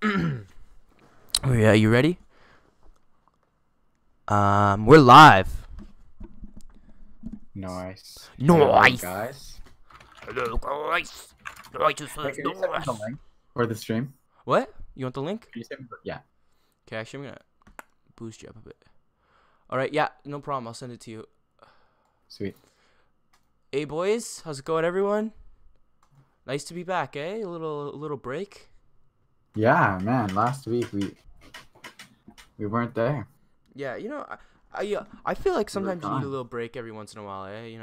Oh yeah, you ready? We're live. Nice. Hello, Nice. guys. Hello, guys. I just Hey, said can you send me the nice. link for the stream? What? You want the link? Can you send me yeah, Okay, actually, I'm gonna boost you up a bit. All right, yeah, no problem. I'll send it to you. sweet. Hey, boys, how's it going, everyone? Nice to be back, eh? A little break. Yeah, man. Last week we weren't there. Yeah, I feel like We were sometimes you need a gone. little break every once in a while, eh?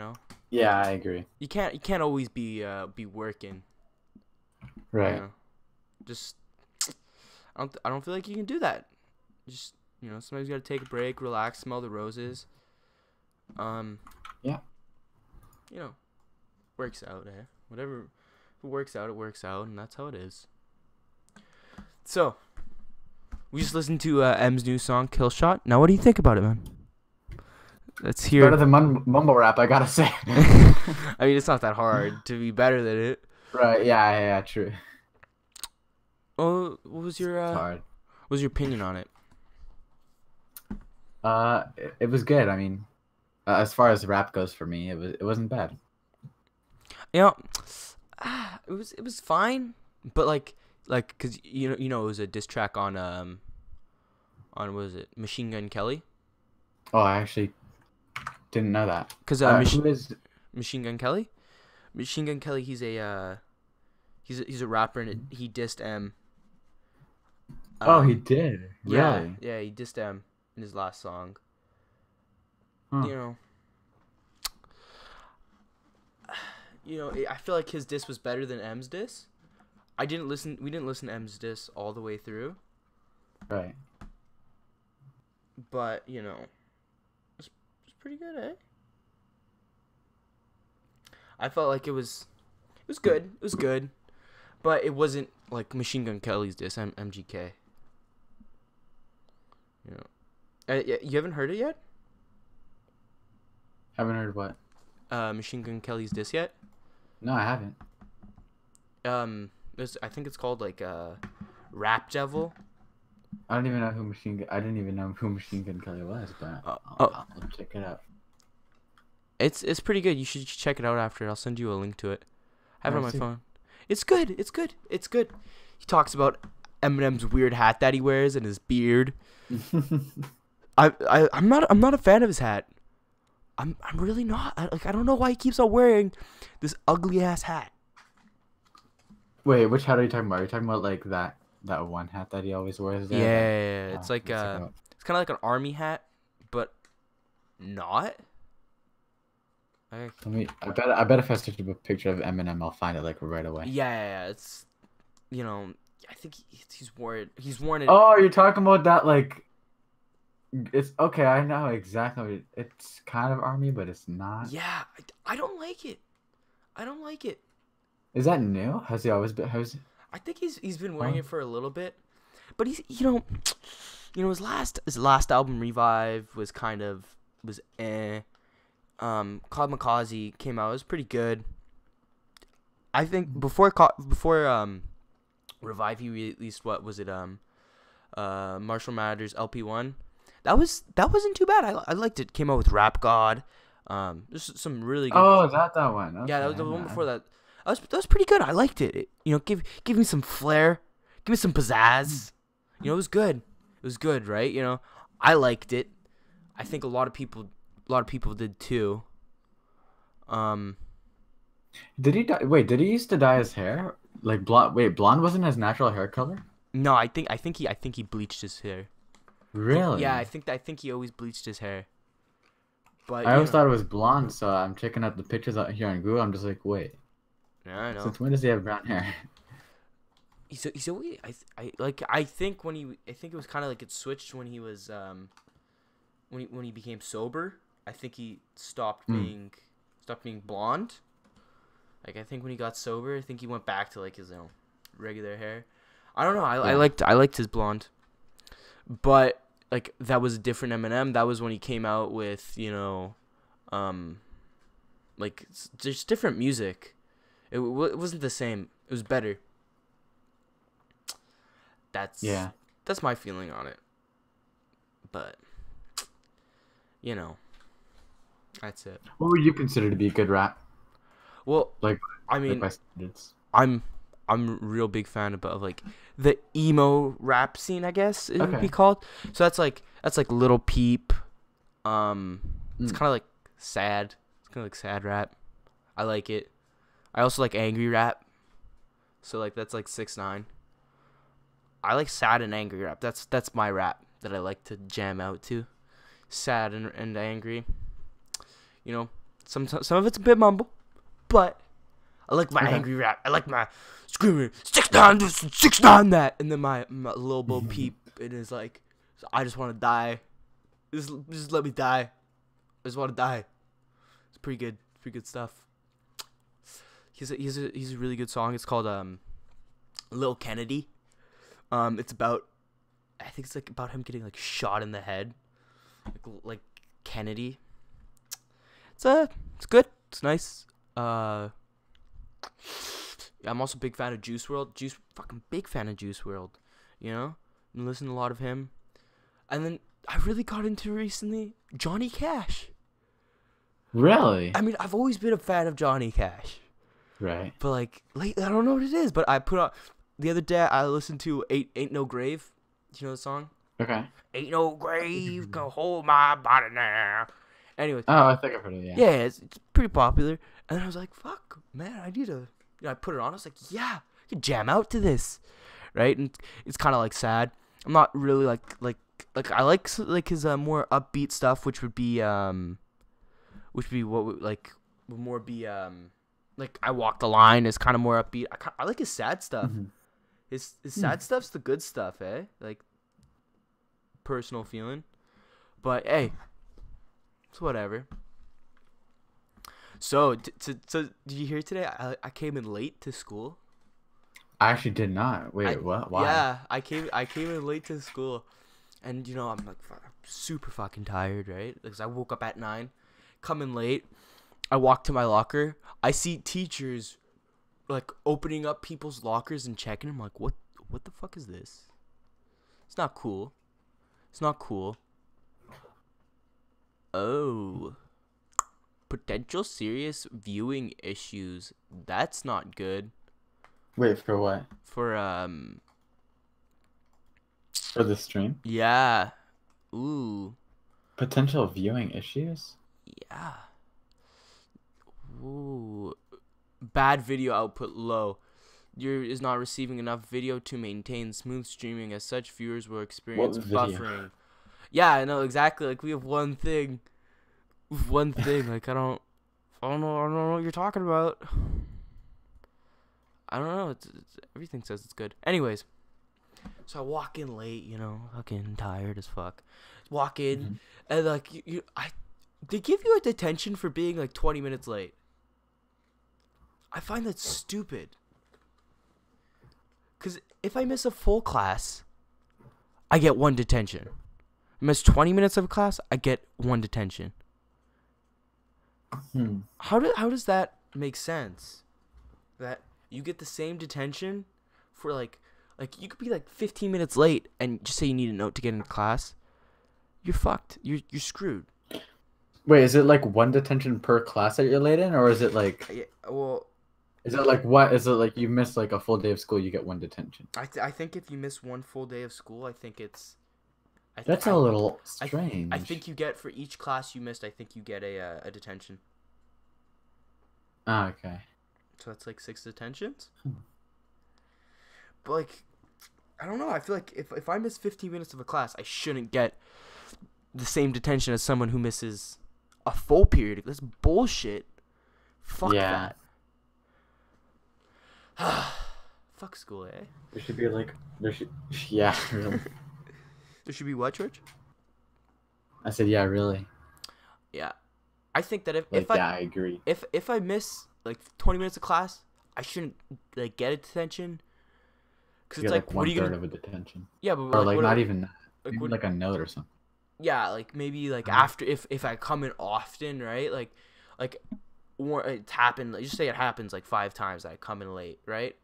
Yeah, I agree. You can't always be working. You Right. know, just I don't feel like you can do that. Just sometimes you gotta take a break, relax, smell the roses. Um, Yeah. you know, works out, eh? Whatever, if it works out, it works out, and that's how it is. So we just listened to M's new song, "Kill Shot." Now, what do you think about it, man? Let's It's better hear. than mumble rap, I gotta say. I mean, it's not that hard to be better than it. Right. Yeah. Yeah. Yeah. True. Oh, what was your It's hard. opinion on it? It was good. I mean, as far as rap goes for me, it wasn't bad. You know, it was fine, but cause it was a diss track on what was it, Machine Gun Kelly? Oh, I actually didn't know that. Cause Who is? Machine Gun Kelly, he's a rapper, and he dissed M. Oh, he Um, did. yeah, Really? yeah, he dissed M in his last song. Huh. You know, I feel like his diss was better than M's diss. We didn't listen to M's diss all the way through, Right. but it's pretty good, eh? I felt like it was good. It was good, but it wasn't like Machine Gun Kelly's diss, MGK. You you haven't heard it yet? Haven't heard what? Machine Gun Kelly's diss yet? No, I haven't. I think it's called like Rap Devil. I didn't even know who Machine Gun Kelly was, but Uh, I'll, oh, I'll check it out. it's pretty good. You should check it out after. I'll send you a link to it. I have it on Alright, my see. phone. It's good. It's good. It's good. He talks about Eminem's weird hat that he wears and his beard. I'm not a fan of his hat. I'm really not. I don't know why he keeps on wearing this ugly ass hat. Wait, which hat are you talking about? Are you talking about like that one hat that he always wears there? That Yeah, it's like let's check it out. it's kind of like an army hat, but not. I, I bet if I search up a picture of Eminem, I'll find it like right away. yeah, it's you know I think he's worn it. He's worn it. Oh, you're talking about that like it's okay. I know exactly. It's kind of army, but it's not. Yeah, I don't like it. I don't like it. Is that new? Has he always been? I think he's been wearing Oh, it for a little bit, but he's his last album Revive was eh. Kamikaze came out. It was pretty good. I think before Revive, he released, what was it, Marshall Mathers LP1. That wasn't too bad. I liked it. Came out with Rap God. Just some really good. oh, is that one? Yeah, that Okay, was the one no. before that. That was pretty good. I liked it. Give me some flair. Give me some pizzazz. It was good. It was good, right? I liked it. I think a lot of people did too. Um, Did he die? Wait, did he used to dye his hair? Like blonde? Wait, blonde wasn't his natural hair color? no, I think he bleached his hair. Yeah, Really? I think he always bleached his hair. But I always thought it was blonde, so I'm checking out the pictures out here on Google. I'm just like, wait, yeah, I know. since when does he have brown hair? He's always, I think it was kind of like it switched when he was when he became sober. I think he stopped Hmm. being blonde. Like, I think when he got sober, I think he went back to like his regular hair. I don't know. I Yeah. liked his blonde, but like that was a different Eminem. That was when he came out with um, like just different music. It wasn't the same. It was better. That's Yeah. that's my feeling on it. But that's it. What would you consider to be good rap? Well, Like, I like mean, by standards. I'm I'm a real big fan of like the emo rap scene, I guess it would be Okay. called. So that's like Little Peep. It's Mm. kind of like sad. It's kind of like sad rap. I like it. I also like angry rap. So like that's like 6ix9ine. I like sad and angry rap. That's my rap that I like to jam out to. Sad and angry. Some of it's a bit mumble, but I like my Okay. angry rap. I like my screaming 6ix9ine this, 6ix9ine that, and then my little Bo Peep it is like, I just want to die. Just let me die. I just want to die. It's pretty good. Pretty good stuff. He's a really good song. It's called Lil Kennedy. It's about, I think it's like about him getting like shot in the head, like Kennedy. It's good. It's nice. Yeah, I'm also a big fan of Juice WRLD. Fucking big fan of Juice WRLD. Been listening to a lot of him, and then I really got into recently Johnny Cash. Really? I mean, I've always been a fan of Johnny Cash. Right. But like lately, I don't know what it is. But I put on the other day. I listened to Ain't No Grave. Do you know the song? Okay. Ain't no grave can hold my body now. Anyways, Oh, I think I've heard of it. yeah, it's pretty popular. And I was like, fuck, man, I need to. I put it on. I was like, yeah, I could jam out to this, right? And it's kind of like sad. I'm not really like I like his more upbeat stuff, which would be what would more be like I Walk the Line is kind of more upbeat. I like his sad stuff. Mm-hmm. His sad stuff's the good stuff, eh? Like personal feeling. But hey, it's whatever. So did you hear today? I came in late to school. I actually did not. Wait, what? Why? Yeah, I came in late to school, and I'm like super fucking tired, right? Because I woke up at 9, come in late. I walk to my locker. I see teachers like opening up people's lockers and checking them. Like, what the fuck is this? It's not cool. It's not cool. Oh. Potential serious viewing issues. That's not good. Wait, for what? For For the stream? yeah. Ooh. Potential viewing issues? Yeah. Ooh. Bad video output low. Your is not receiving enough video to maintain smooth streaming. As such, viewers will experience buffering. Yeah, I know exactly. Like we have one thing. Like I don't know what you're talking about. I don't know. It's everything says it's good. Anyways, so I walk in late. Fucking tired as fuck. Walk in and like they give you a detention for being like 20 minutes late. I find that stupid. Cause if I miss a full class, I get 1 detention. Miss 20 minutes of a class, I get 1 detention. How does that make sense? That you get the same detention for like you could be like 15 minutes late and just say you need a note to get into class. You're fucked. You're screwed. Wait, is it like 1 detention per class that you're late in, or is it like? Yeah, well, Is it like what? Is it like you miss like a full day of school, you get 1 detention? I think if you miss 1 full day of school, I think it's. That's a little strange. I think you get for each class you missed. I think you get a detention. Ah, okay. So that's like 6 detentions. But like, I don't know. I feel like if I miss 15 minutes of a class, I shouldn't get the same detention as someone who misses a full period. That's bullshit. Fuck that. Fuck school, eh? There should be like yeah, really. There should be what, George? I said yeah, really. Yeah, I think that I agree. If I miss like 20 minutes of class, I shouldn't like get a detention. Cause it's like what are you gonna? Of a detention. Yeah, but or like not even like maybe like a note or something. Yeah, like maybe like after if I come in often, right? Like it's happened. Like, just say it happens like 5 times that I come in late, right?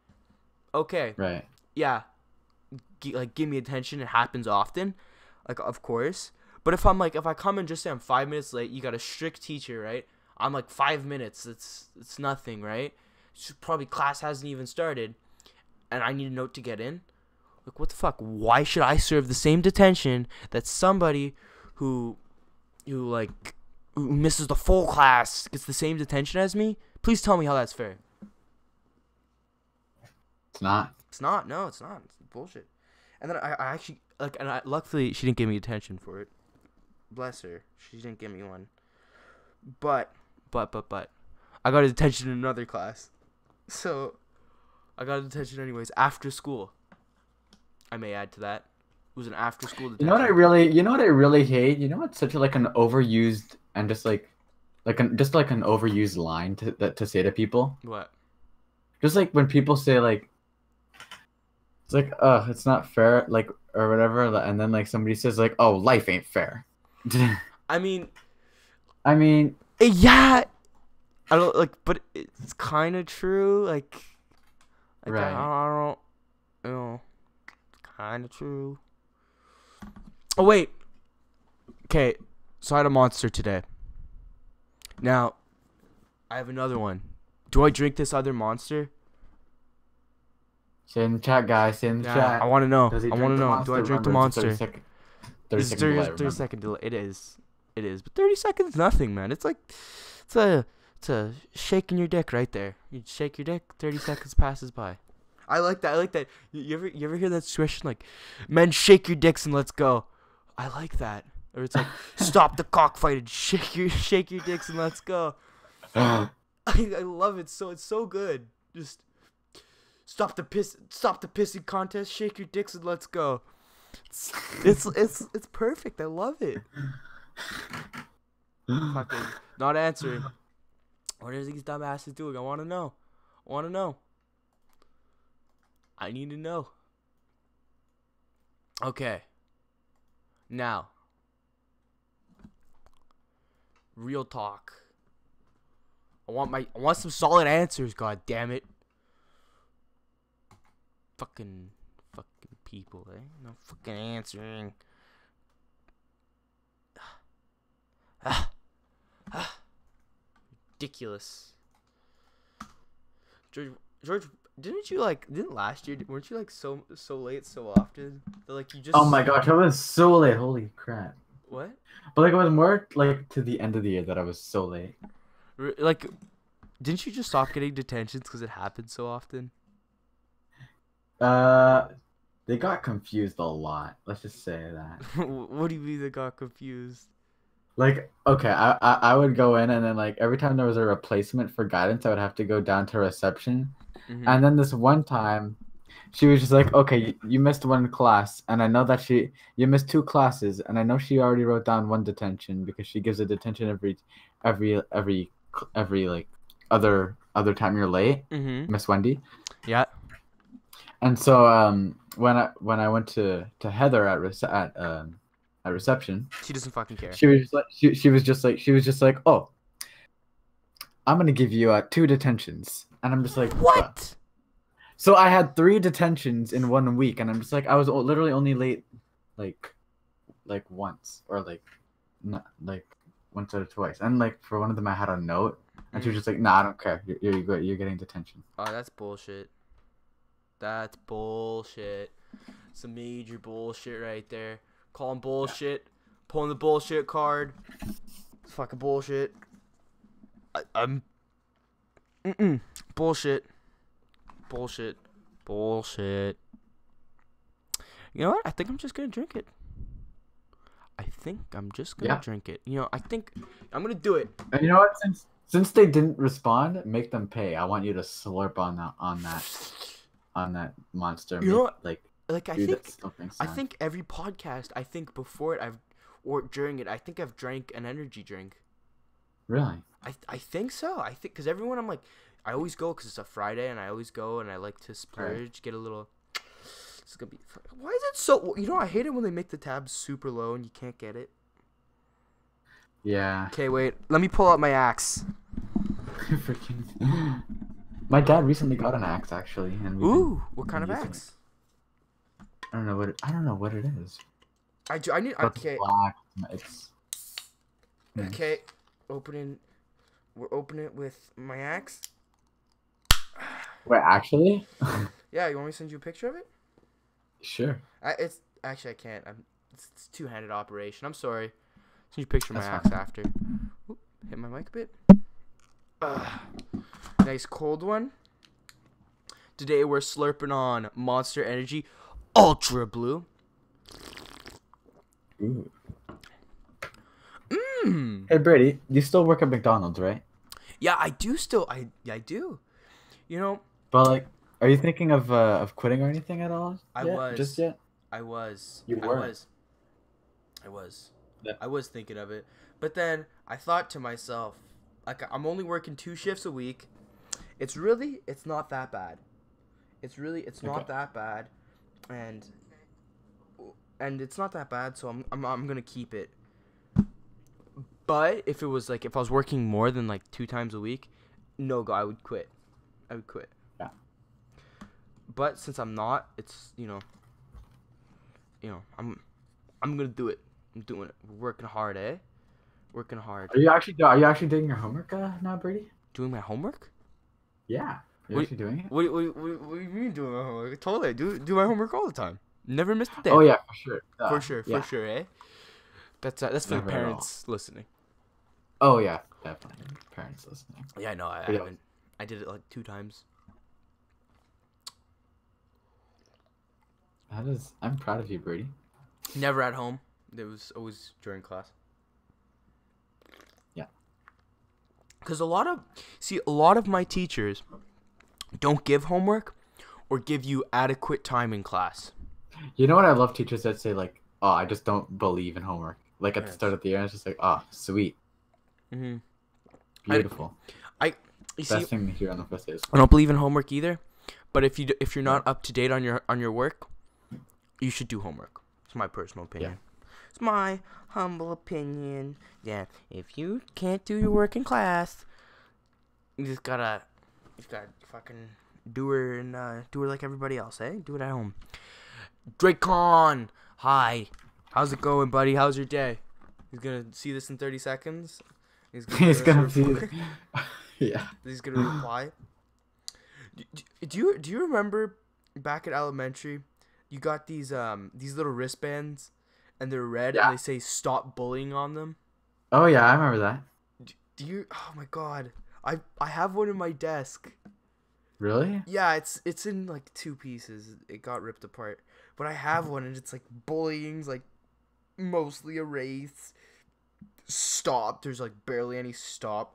Okay. Right. Yeah. give me attention. It happens often, like of course. But if I come and just say I'm 5 minutes late, you got a strict teacher, right? I'm like 5 minutes. It's nothing, right? Probably class hasn't even started, and I need a note to get in. Like, what the fuck? Why should I serve the same detention that somebody who misses the full class gets the same detention as me? Please tell me how that's fair. It's not. It's not. No, it's not. It's bullshit. And then I actually luckily she didn't give me attention for it. Bless her. She didn't give me one. But I got a detention in another class. So I got a detention anyways after school. I may add to that. It was an after school detention. You know what I really hate? You know what's such like an overused and just like an overused line to say to people? What? Just like when people say like it's like, it's not fair, like, or whatever, and then like somebody says like, oh, life ain't fair. I mean, yeah. I don't like, but it's kind of true. Like right. I don't, kind of true. Oh wait. Okay, so I had a monster today. Now, I have another one. Do I drink this other monster? Say in the chat, guys. Say in the chat. I want to know. Do I drink the monster? 30 second delay. It is. But 30 seconds is nothing, man. It's like, it's a shaking your dick right there. You shake your dick, 30 seconds passes by. I like that. You ever hear that expression like, men shake your dicks and let's go? I like that. Or it's like, stop the cockfight and shake your dicks and let's go. I love it. So it's so good. Just stop the pissing contest, shake your dicks and let's go. It's perfect. I love it. Fucking not answering. What are these dumbasses doing? I want to know. I need to know. Okay. Now, real talk. I want some solid answers. God damn it. Fucking people, eh? No fucking answering. Ridiculous. George, didn't last year, weren't you like so late so often that like you just... Oh my gosh, I was so late. Holy crap. What? But like it was more like to the end of the year that I was so late. Like, didn't you just stop getting detentions because it happened so often? They got confused a lot. Let's just say that. What do you mean they got confused? Like, okay, I would go in and then like every time there was a replacement for guidance, I would have to go down to reception. Mm-hmm. And then this one time, she was just like, okay, you missed one class, and I know that you missed 2 classes, and I know she already wrote down 1 detention because she gives a detention every like other time you're late, mm-hmm. Miss Wendy. Yeah. And so when I went to Heather at reception, she doesn't fucking care. She was just like, oh, I'm gonna give you 2 detentions, and I'm just like, what? So I had 3 detentions in 1 week, and I'm just like, I was literally only late, like once, or like, not like once or twice, and like for one of them I had a note, and she was just like, nah, I don't care, you're good, you're getting detention. Oh, that's bullshit. That's bullshit. Some major bullshit right there. Calling bullshit, pulling the bullshit card. It's fucking bullshit. Bullshit. You know what? I think I'm just gonna drink it. Drink it. You know, I think I'm gonna do it. And you know what? Since they didn't respond, make them pay. I want you to slurp on that monster. You know what? I think every podcast, I think before it, or during it, I think I've drank an energy drink. Really? I think so. I think because everyone, I'm like, I always go because it's a Friday, and I always go and I like to splurge, right. Get a little. It's gonna be. Why is it so? You know, I hate it when they make the tabs super low and you can't get it. Yeah. Okay, wait. Let me pull out my axe. My dad recently got an axe, actually. And ooh, what kind of axe? I don't know what it is. I need. But Okay. black. It's. Okay. Opening. We're opening it with my axe. Wait, actually? Yeah, you want me to send you a picture of it? Sure. It's actually I can't. It's two-handed operation. I'm sorry. Send you a picture of my That's axe fine. after. Oop, hit my mic a bit. Nice cold one. Today we're slurping on Monster Energy Ultra Blue. Ooh. Mmm. Hey Brady, you still work at McDonald's, right? Yeah, I do still. I do. You know, But like, are you thinking of quitting or anything at all? I Yet? Just was. yet? I was. You I were. was. I was. Yeah. I was thinking of it. But then I thought to myself, like I'm only working 2 shifts a week. It's not that bad. It's not that bad. And it's not that bad, so I'm going to keep it. But if it was like if I was working more than like 2 times a week, no go, I would quit. I would quit. Yeah. But since I'm not, it's, I'm going to do it. I'm doing it. We're working hard, eh? Working hard. Are you actually doing your homework now, Brady? Doing my homework? Yeah. Are you actually doing it? What do you mean doing my homework? Totally. I do my homework all the time. Never missed a day. Oh yeah, for sure. For sure, eh? That's for the Never at all. parents listening. Oh yeah, definitely. Parents listening. Yeah, no, I Yeah. haven't. I did it like 2 times. I'm proud of you, Brady. Never at home. It was always during class. Yeah. Because a lot of my teachers don't give homework or give you adequate time in class. You know what I love teachers that say like, "Oh, I just don't believe in homework." Like at the Yes. start of the year, it's just like, "Oh, sweet, Mm-hmm. beautiful." You see, Best thing to hear on the first day. I don't believe in homework either. But if you're not up to date on your work, you should do homework. It's my personal opinion. Yeah. It's my humble opinion. Yeah, if you can't do your work in class, you just gotta fucking do her like everybody else, eh? Do it at home. Dracon, hi. How's it going, buddy? How's your day? He's gonna see this in 30 seconds. He's gonna see it. Yeah. He's gonna reply. Do you remember back at elementary, you got these little wristbands, and they're red, Yeah. and they say "Stop bullying" on them. Oh yeah, I remember that. Do you? Oh my god, I have one in my desk. Really? Yeah, it's in like 2 pieces. It got ripped apart, but I have one, and it's like bullying's like mostly erased. Stop. There's like barely any stop.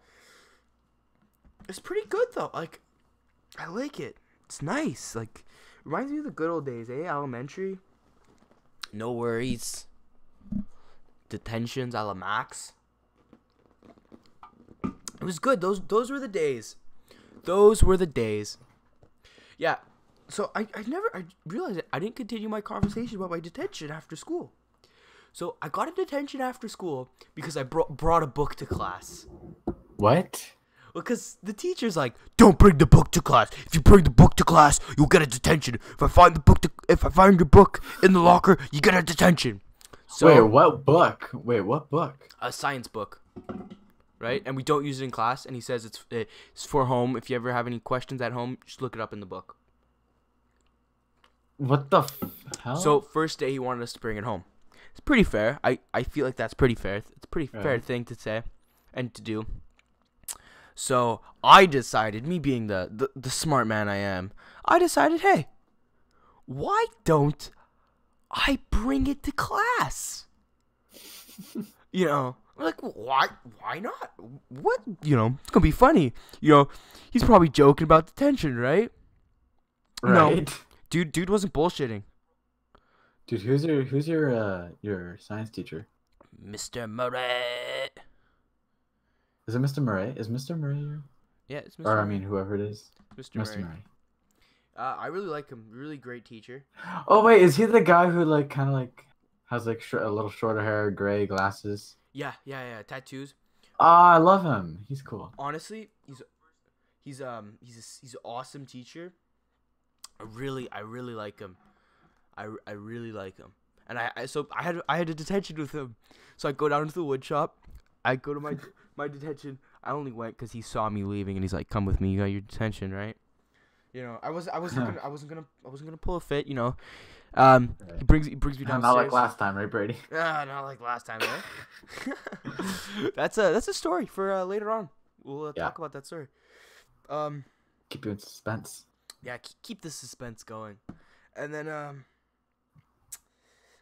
It's pretty good though. Like, I like it. It's nice. Like, reminds me of the good old days, eh? Elementary. No worries. Detentions a la max. It was good. Those were the days. Those were the days. Yeah. So I realized I didn't continue my conversation about my detention after school. So I got a detention after school because I brought a book to class. What? Because the teacher's like, don't bring the book to class. If you bring the book to class, you'll get a detention. If I find your book in the locker, you get a detention. So, Wait, what book? A science book, right? And we don't use it in class. And he says it's for home. If you ever have any questions at home, just look it up in the book. What the hell? So first day he wanted us to bring it home. It's pretty fair. I feel like that's pretty fair. It's a pretty fair thing to say and to do. So I decided, me being the smart man I am, I decided, hey, why don't I bring it to class? I'm like, why not? What? It's gonna be funny. He's probably joking about detention, right? Right. No, dude wasn't bullshitting. Dude, who's your science teacher? Mr. Murray. Is it Mr. Murray? Is Mr. Murray your... Yeah, it's Mr. Or, Murray. I mean, whoever it is. Mr. Murray. I really like him. Really great teacher. Oh, wait, is he the guy who, like, kind of, like, has, like, a little shorter hair, gray glasses? Yeah. Tattoos. Ah, I love him. He's cool. Honestly, he's an awesome teacher. I really like him. I really like him. And I had a detention with him. So I go down to the wood shop. I go to my detention. I only went because he saw me leaving and he's like, "Come with me. You got your detention, right?" You know, I wasn't gonna pull a fit. You know, he brings me downstairs. Not like last time, right, Brady? Not like last time, eh? That's a story for later on. We'll talk about that story. Keep you in suspense. Yeah, keep the suspense going, and then and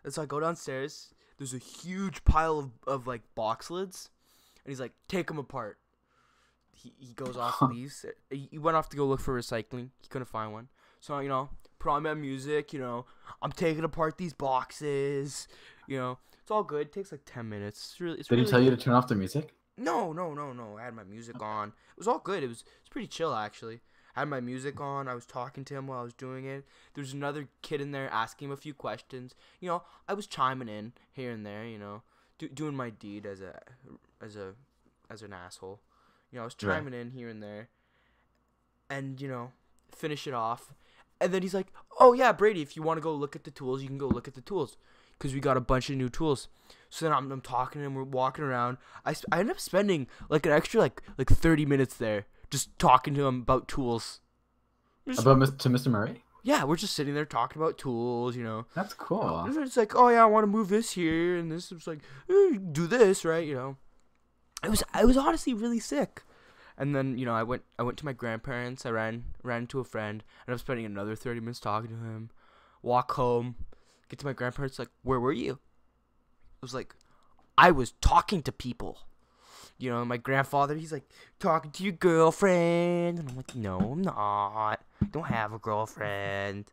so I go downstairs. There's a huge pile of like box lids, and he's like, "Take them apart." He goes off, leaves. He went off to go look for recycling. He couldn't find one. So, you know, put on my music, you know. I'm taking apart these boxes. You know, it's all good. It takes like 10 minutes. Did he tell you to turn off the music? No. I had my music on. It was all good. It was pretty chill, actually. I had my music on. I was talking to him while I was doing it. There was another kid in there asking him a few questions. You know, I was chiming in here and there, you know, doing my deed as an asshole. You know, I was chiming in here and there, and, you know, finish it off. And then he's like, "Oh, yeah, Brady, if you want to go look at the tools, you can go look at the tools, because we got a bunch of new tools." So then I'm talking to him. We're walking around. I ended up spending, like, an extra, like 30 minutes there just talking to him about tools. To Mr. Murray? Yeah, we're just sitting there talking about tools, you know. That's cool. And it's like, "Oh, yeah, I want to move this here," and this was like, "Do this," right, you know. It was honestly really sick. And then, you know, I went to my grandparents. I ran into a friend, and I'm spending another 30 minutes talking to him. Walk home, get to my grandparents, like, "Where were you?" I was like, "I was talking to people." You know, my grandfather, he's like, "Talking to your girlfriend," and I'm like, "No, I'm not. I don't have a girlfriend."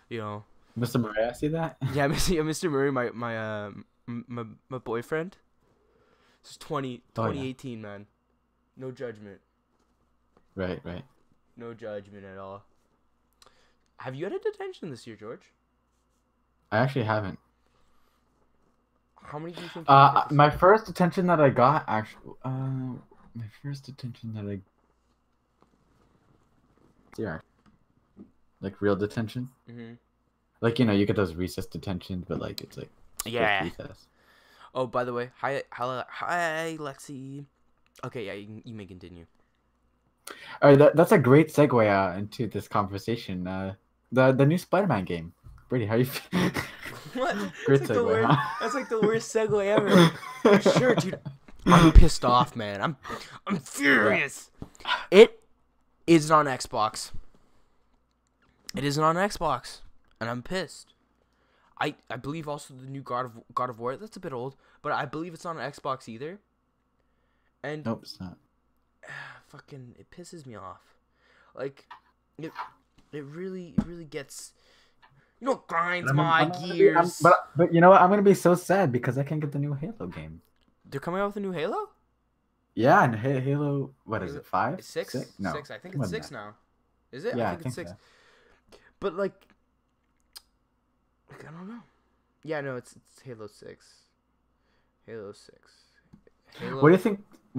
You know. Mr. Murray, I see that. Yeah, Mr. Murray, my boyfriend. It's 2018, man. No judgment. Right. No judgment at all. Have you had a detention this year, George? I actually haven't. How many do you think? My first detention that I got, actually, yeah, like real detention. Mm-hmm. Like, you know, you get those recess detentions, but like it's like recess. Oh, by the way, hi, Lexi. Okay, yeah, you may continue. All right, that's a great segue into this conversation. The new Spider-Man game. Brady, how you feel? What? Great segue, huh? That's like the worst segue ever. Sure, dude. I'm pissed off, man. I'm furious. It is on Xbox. It isn't on Xbox, and I'm pissed. I believe also the new God of War. That's a bit old, but I believe it's on Xbox either. And nope, it's not. Fucking, it pisses me off. Like, it really gets, you know, grinds my gears. But you know what? I'm gonna be so sad because I can't get the new Halo game. They're coming out with a new Halo? Yeah, and Halo. What is it? 5? 6? No, 6. I think it's 6 now. Is it? Yeah, I think it's 6. So. But like, I don't know. Yeah, no, it's Halo 6. Halo 6. Halo. What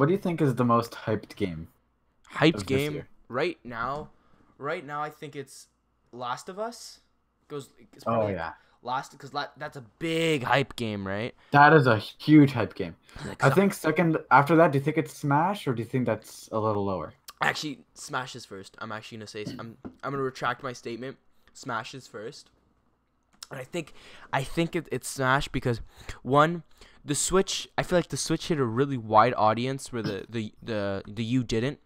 do you think is the most hyped game? Hyped game right now, I think it's Last of Us. It's probably because that's a big hype game, right? That is a huge hype game. Like, I think second after that. Do you think it's Smash, or do you think that's a little lower? Actually, Smash is first. I'm actually gonna say I'm gonna retract my statement. Smash is first, and I think it's Smash because one, the Switch. I feel like the Switch hit a really wide audience where the U didn't.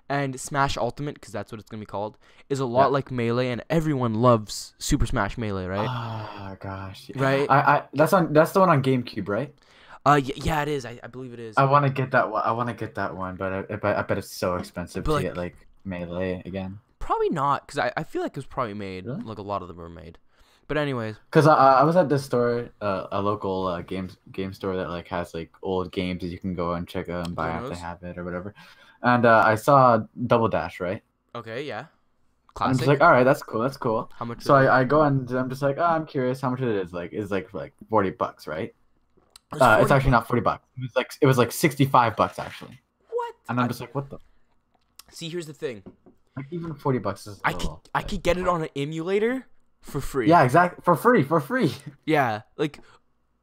And Smash Ultimate, because that's what it's gonna be called, is a lot like Melee, and everyone loves Super Smash Melee, right? Oh gosh, right. That's the one on GameCube, right? Yeah, it is. I believe it is. I want to get that one. But I bet it's so expensive to get like Melee again. Probably not, because I feel like it was probably made. Really? Like a lot of them were made. But anyways. Because I was at this store, a local game store that like has like old games that you can go and check out and buy if they have it or whatever. And I saw Double Dash, right? Okay, yeah. Classic. I'm just like, all right, that's cool. How much? So I go and I'm just like, oh, I'm curious how much it is. Like, it's like $40, right? It's actually not $40. It was like $65 actually. What? And I'm just like, what the? See, here's the thing. Like even $40 is. I could get it on an emulator for free. Yeah, exactly. For free. Yeah, like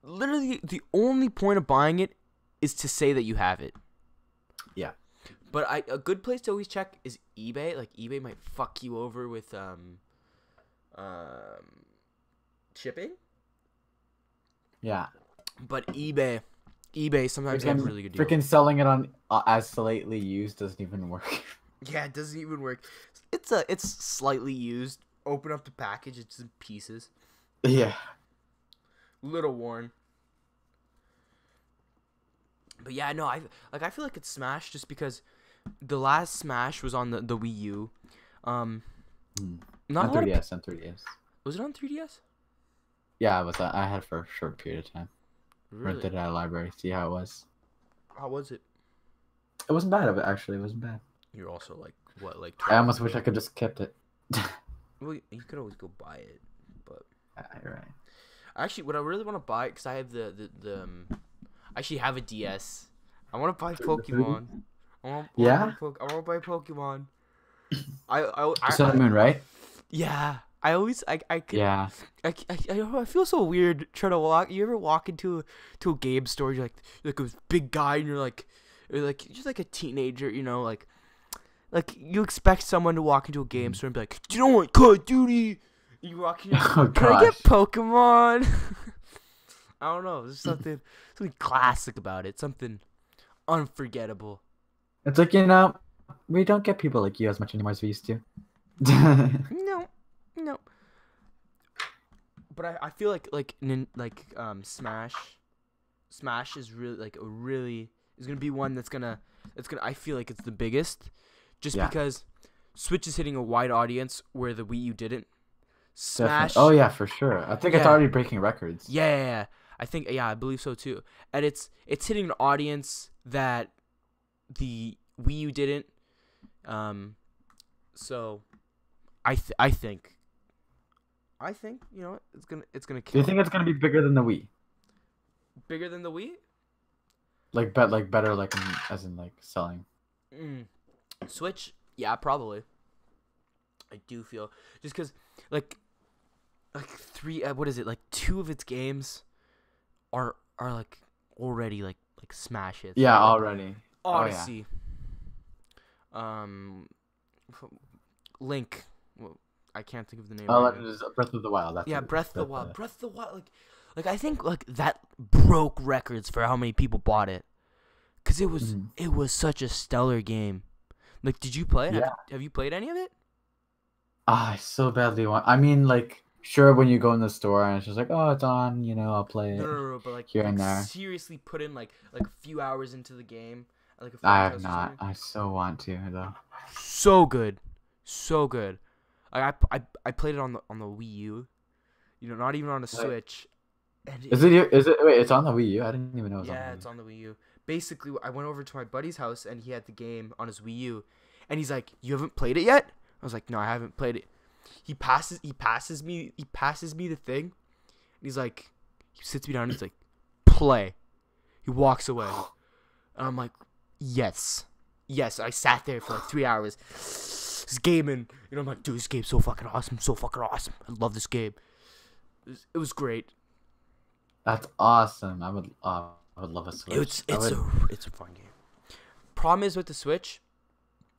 literally the only point of buying it is to say that you have it. Yeah. But a good place to always check is eBay. Like eBay might fuck you over with shipping. Yeah. But eBay sometimes they have really good deals. Freaking selling it on as slightly used doesn't even work. Yeah, it doesn't even work. It's slightly used. Open up the package, it's in pieces. Yeah. Little worn. But yeah, no, I feel like it's Smash just because the last Smash was on the Wii U. Not on 3DS. On 3DS. Was it on 3DS? Yeah, it was. I had it for a short period of time. Really? Rented it at a library. See how it was. How was it? It wasn't bad. Actually, it wasn't bad. You're also like what, like? I almost wish I could just kept it. Well, you could always go buy it, but. You're right. Actually, what I really want to buy, because I have I actually have a DS. I want to buy Pokemon. I want to buy Pokemon. Sun Moon, right? Yeah. I always I could, Yeah. I feel so weird trying to walk. You ever walk into a game store? You're like a big guy, and you're just like a teenager, you know, like you expect someone to walk into a game store and be like, do you know what, Call of Duty? You walk in, Oh, can I get gosh. Pokemon? I don't know. There's something classic about it. Something unforgettable. It's like, we don't get people like you as much anymore as we used to. No. But I feel like Smash is really is gonna be one that's gonna I feel like it's the biggest, just because Switch is hitting a wide audience where the Wii U didn't. Smash. Definitely. Oh yeah, for sure. I think it's already breaking records. Yeah. I believe so too. And it's hitting an audience that the Wii U didn't. So I think you know what, it's gonna kill. Do you think it's gonna be bigger than the Wii? Bigger than the Wii? Better as in selling. Switch, yeah, probably. I do feel just because like three, what is it, like 2 of its games are like already like smash hits. Yeah, already. Odyssey. Link. Well, I can't think of the name. Oh, Breath of the Wild. Breath of the Wild. Breath of the Wild. Like I think that broke records for how many people bought it, cause it was such a stellar game. Like, did you play it? Yeah. Have you played any of it? I so badly want. I mean, sure, when you go in the store and it's just like, oh, it's on. I'll play it. No, but here and there. Seriously, put in like a few hours into the game. Like a few I have not. I so want to though. So good. I played it on the Wii U, not even on a Switch. And is it? Wait, it's on the Wii U. I didn't even know it was on the Wii U. Yeah, it's on the Wii U. Basically, I went over to my buddy's house and he had the game on his Wii U, and he's like, "You haven't played it yet?" I was like, "No, I haven't played it." He passes me the thing, and he's like, he sits me down and he's like, "Play." He walks away, and I'm like, "Yes." I sat there for like 3 hours. This gaming, I'm like, dude, this game's so fucking awesome, I love this game. It was great. That's awesome. I would love a Switch. It's a fun game. Problem is with the Switch,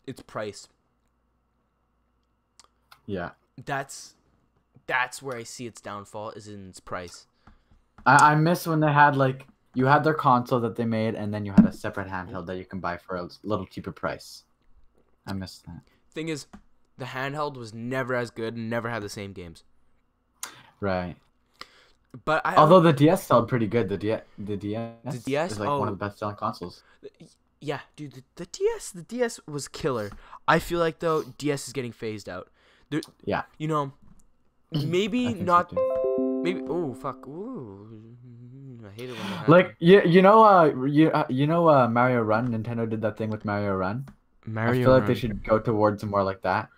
its price. Yeah. That's where I see its downfall, is in its price. I miss when they had you had their console that they made, and then you had a separate handheld that you can buy for a little cheaper price. I miss that. Thing is, the handheld was never as good and never had the same games. Right. But although the DS sold pretty good, the DS is one of the best selling consoles. Yeah, dude, the DS was killer. I feel like though DS is getting phased out. Yeah. Maybe not. Maybe. Oh fuck. Ooh. I hate it when that happens. Mario Run. Nintendo did that thing with Mario Run. I feel like they should go towards more like that.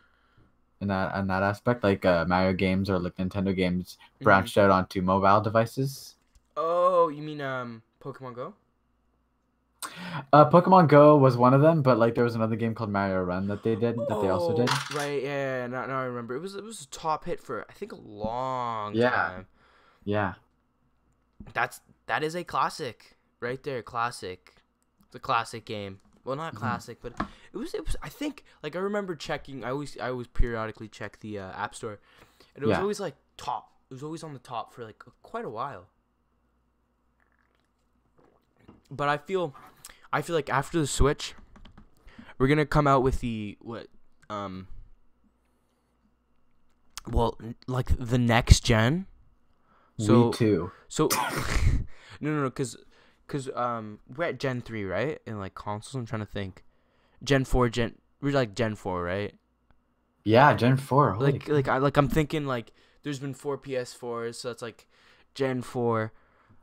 In that aspect, Mario games or Nintendo games branched out onto mobile devices. Oh, you mean Pokemon Go? Pokemon Go was one of them, but like there was another game called Mario Run that they also Oh, did. right, yeah, now I remember. It was a top hit for I think a long Yeah, time. yeah. That is a classic right there, classic. It's a classic game. Well, not Hmm. classic, but it was. I think like I remember checking. I always periodically check the App Store, and it was Yeah. always like top. It was always on the top for like quite a while. But I feel like after the Switch, we're gonna come out with the what um well like the next gen. We So too. so no, because we're at Gen 3, right? In like consoles, I'm trying to think. Gen 4, we're like Gen 4, right? Yeah, Gen 4. Holy crap. I'm thinking like there's been 4 PS4s, so it's like Gen 4.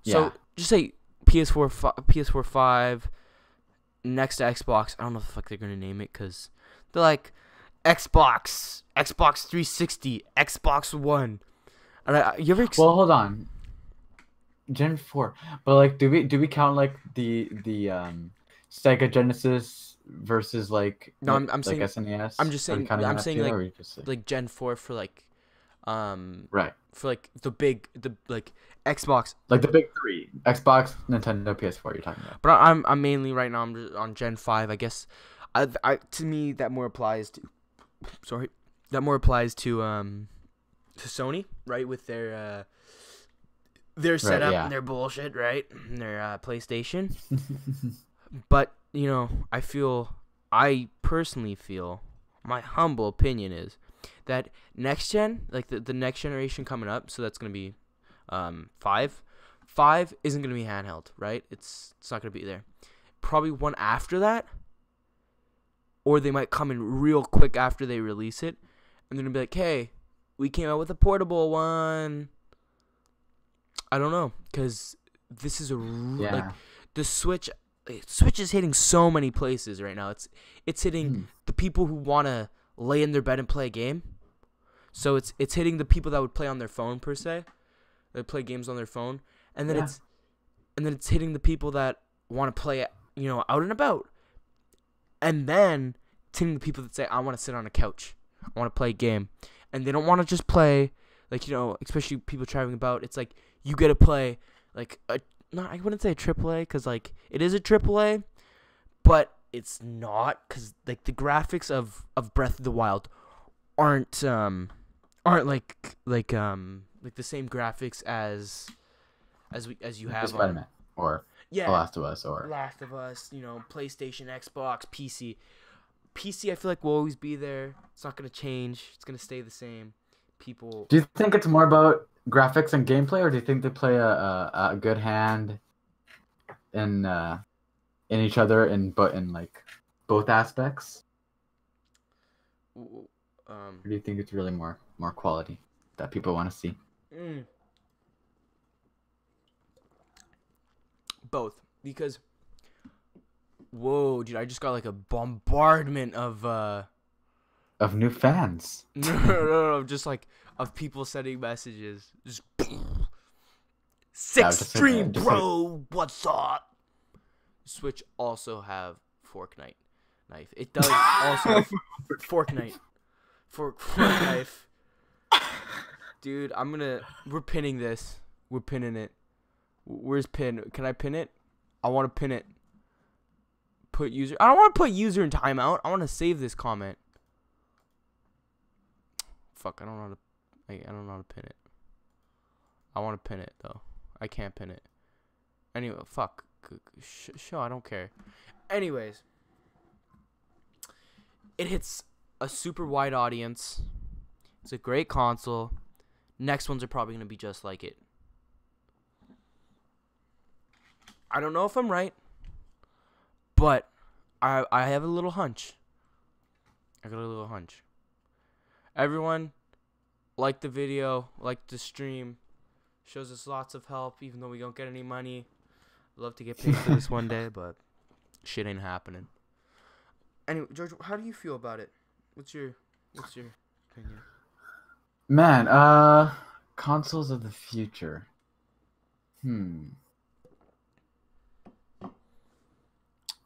Yeah. So just say PS4 PS4 5 next to Xbox. I don't know if the fuck they're going to name it cuz they're like Xbox 360, Xbox One. And you ever Well, hold on. Gen 4. But like do we count like the Sega Genesis versus like No, I'm like saying I'm SNES? just Are we saying counting I'm that saying too, or are we just like like Gen 4 um right? for like the like Xbox. Like the big three: Xbox, Nintendo, PS4. You're talking about? But I'm mainly right now I'm just on Gen 5, I guess. I to me that more applies to sorry. That more applies to Sony, right, with their Right. setup and Yeah. their bullshit, right? And their PlayStation. But, I personally feel, my humble opinion is that next gen, like the next generation coming up, so that's going to be 5. 5 isn't going to be handheld, right? It's not going to be there. Probably one after that, or they might come in real quick after they release it, and they're going to be like, hey, we came out with a portable one. I don't know, because this is like Yeah. the Switch is hitting so many places right now. It's hitting Hmm. the people who want to lay in their bed and play a game. So it's hitting the people that would play on their phone per se, that play games on their phone, and then Yeah. it's hitting the people that want to play out and about, and then it's hitting the people that say I want to sit on a couch, I want to play a game, and they don't want to just play like especially people traveling about. It's like you get to play like I wouldn't say a AAA because like it is a AAA, but it's not because like the graphics of Breath of the Wild aren't like the same graphics as you have on Spider-Man or The yeah Last of Us or Last of Us, PlayStation, Xbox, PC. PC I feel like will always be there. It's not gonna change. It's gonna stay the same. People. do you think it's more about graphics and gameplay, or do you think they play a good hand in each other in like both aspects? w- Um. Or do you think it's really more quality that people want to see? mm, Both because whoa, dude! I just got like a bombardment of Of new fans. no, just like of people sending messages. Just Yeah, six just stream, just like bro. What's up? Switch also have fork knife. It does also have fork knife. Fork knife. Dude, we're pinning this. We're pinning it. Where's pin? Can I pin it? I want to pin it. Put user. I don't want to put user in timeout. I want to save this comment. Fuck, I don't know how to. I don't know how to pin it. I want to pin it though. I can't pin it. Anyway, fuck. Show. I don't care. Anyways, it hits a super wide audience. It's a great console. Next ones are probably gonna be just like it. I don't know if I'm right, but I have a little hunch. I got a little hunch. Everyone, like the video, like the stream. Shows us lots of help, even though we don't get any money. I'd love to get paid for this one day, but shit ain't happening. Anyway, George, how do you feel about it? What's your opinion? Man, consoles of the future.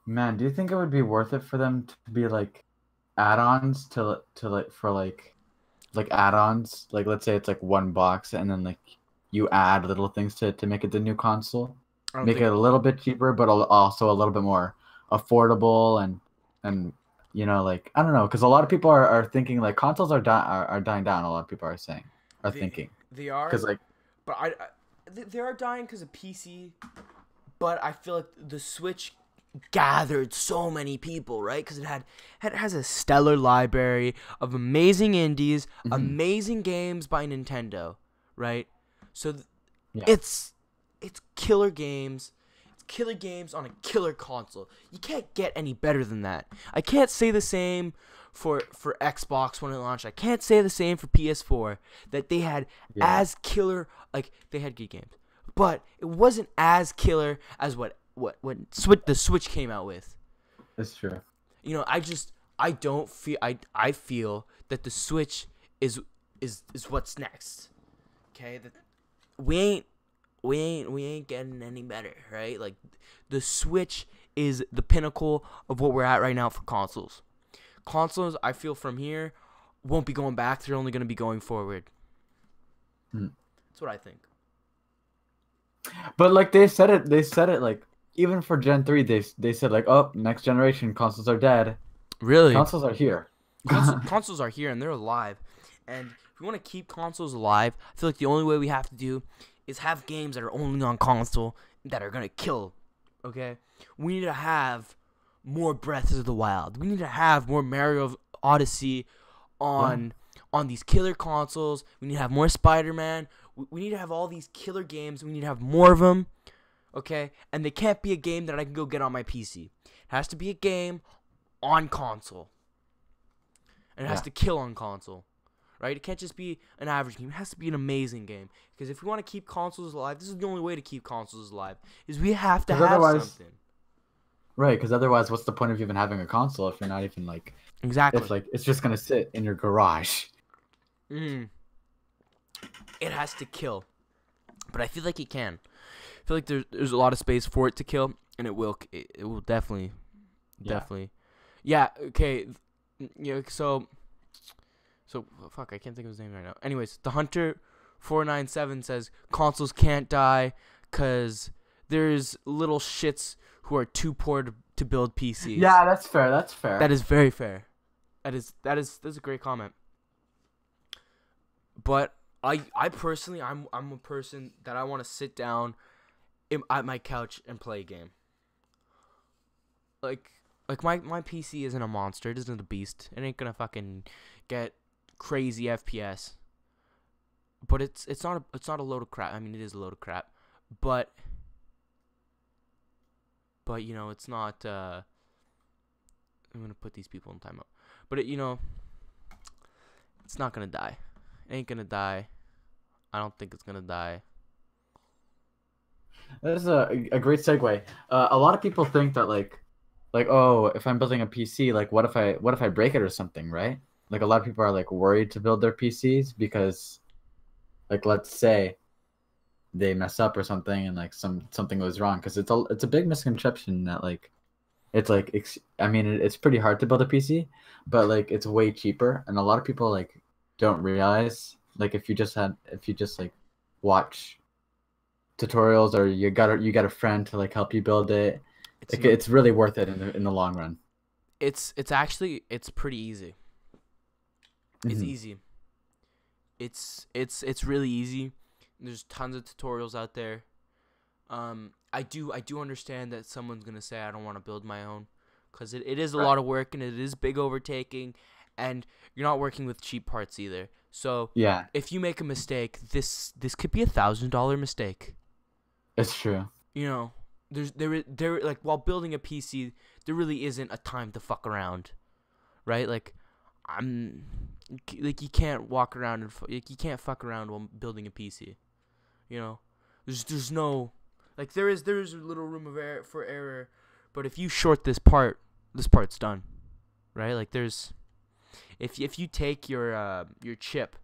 Man, do you think it would be worth it for them to be like add-ons to like for like add-ons? Like let's say it's like one box and then like you add little things to make it the new console. I don't Make think it a little bit cheaper, but also a little bit more affordable and like I don't know, because a lot of people are thinking like consoles are dying down. A lot of people are saying are they thinking they are, because like but they are dying because of PC. But I feel like the Switch gathered so many people, right? Because it has a stellar library of amazing indies, mhm, amazing games by Nintendo, right? So yeah it's killer games. It's killer games on a killer console. You can't get any better than that. I can't say the same for Xbox when it launched. I can't say the same for PS4 that they had yeah as killer, like they had good games, but it wasn't as killer as what the Switch came out with. it's true. I don't feel I feel that the Switch is what's next. Okay, that we ain't we ain't getting any better, right? Like the Switch is the pinnacle of what we're at right now for consoles. Consoles, I feel from here won't be going back. They're only going to be going forward. Hmm. That's what I think. But like they said it like even for Gen 3 they said like, oh, next generation consoles are dead. Really, Consoles are here. consoles are here and they're alive. And if we want to keep consoles alive, I feel like the only way we have to do is have games that are only on console that are gonna kill. Okay, we need to have more Breath of the Wild. We need to have more Mario Odyssey Yeah. on these killer consoles. We need to have more Spider-Man. We need to have all these killer games. We need to have more of them. Okay, and they can't be a game that I can go get on my PC. It has to be a game on console. And it has Yeah. to kill on console. Right? It can't just be an average game. It has to be an amazing game. Because if we want to keep consoles alive, this is the only way to keep consoles alive. Is we have to 'Cause have otherwise, something. right? Because otherwise, what's the point of even having a console if you're not even like Exactly. if like it's just gonna sit in your garage? Mm. It has to kill. But I feel like it can. I feel like there's a lot of space for it to kill, and it will. It will definitely, Yeah. definitely. Yeah. Okay. So fuck. I can't think of his name right now. Anyways, the Hunter 497 says consoles can't die because there's little shits who are too poor to build PCs. Yeah, that's fair. That's fair. That is very fair. That's a great comment. But I personally I'm a person that I want to sit down at my couch and play a game. Like my PC isn't a monster. It isn't a beast. It ain't gonna fucking get crazy FPS. But it's not a load of crap. I mean, it is a load of crap. But it's not. I'm gonna put these people in timeout. But it's not gonna die. It ain't gonna die. I don't think it's gonna die. That's a great segue. A lot of people think that like oh, if I'm building a PC, like what if I break it or something, right? Like a lot of people are like worried to build their PCs because like let's say they mess up or something and like something goes wrong, because it's a big misconception that like I mean it's pretty hard to build a PC, but like it's way cheaper, and a lot of people like don't realize like if you just like watch tutorials or you got a friend to like help you build it, It's like not, it's really worth it in the long run. it's actually pretty easy. It's Mhm. easy. It's really easy. There's tons of tutorials out there. I do understand that someone's gonna say I don't want to build my own, because it is a Right. lot of work and it is big overtaking, and you're not working with cheap parts either. So Yeah, if you make a mistake, this could be $1,000 mistake. it's true. There like while building a PC, there really isn't a time to fuck around, right? Like you can't walk around and like you can't fuck around while building a PC. There's no like there's a little room of error for error, but if you short this part's done, right? Like there's if you take your chip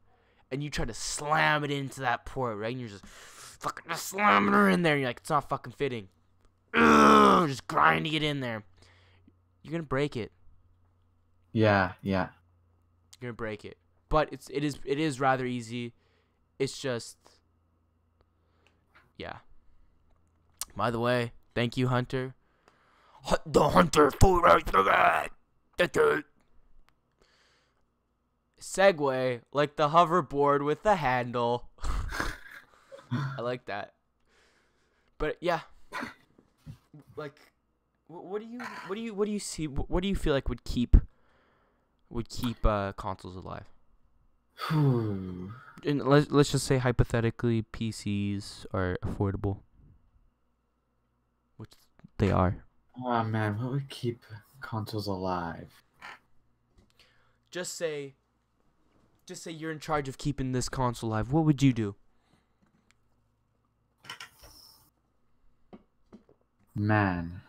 and you try to slam it into that port, right? And you're just fucking just slamming her in there, and you're like, it's not fucking fitting. Ugh, just grinding it in there. you're gonna break it. Yeah. You're gonna break it. But it is rather easy. It's just, yeah. By the way, thank you, Hunter. The Hunter full right for that. Segway, like the hoverboard with the handle. I like that. But yeah, like, what do you see? What do you feel like would keep consoles alive? And let's just say hypothetically, PCs are affordable, which they are. Oh man, what would keep consoles alive? Just say you're in charge of keeping this console alive. What would you do? Man.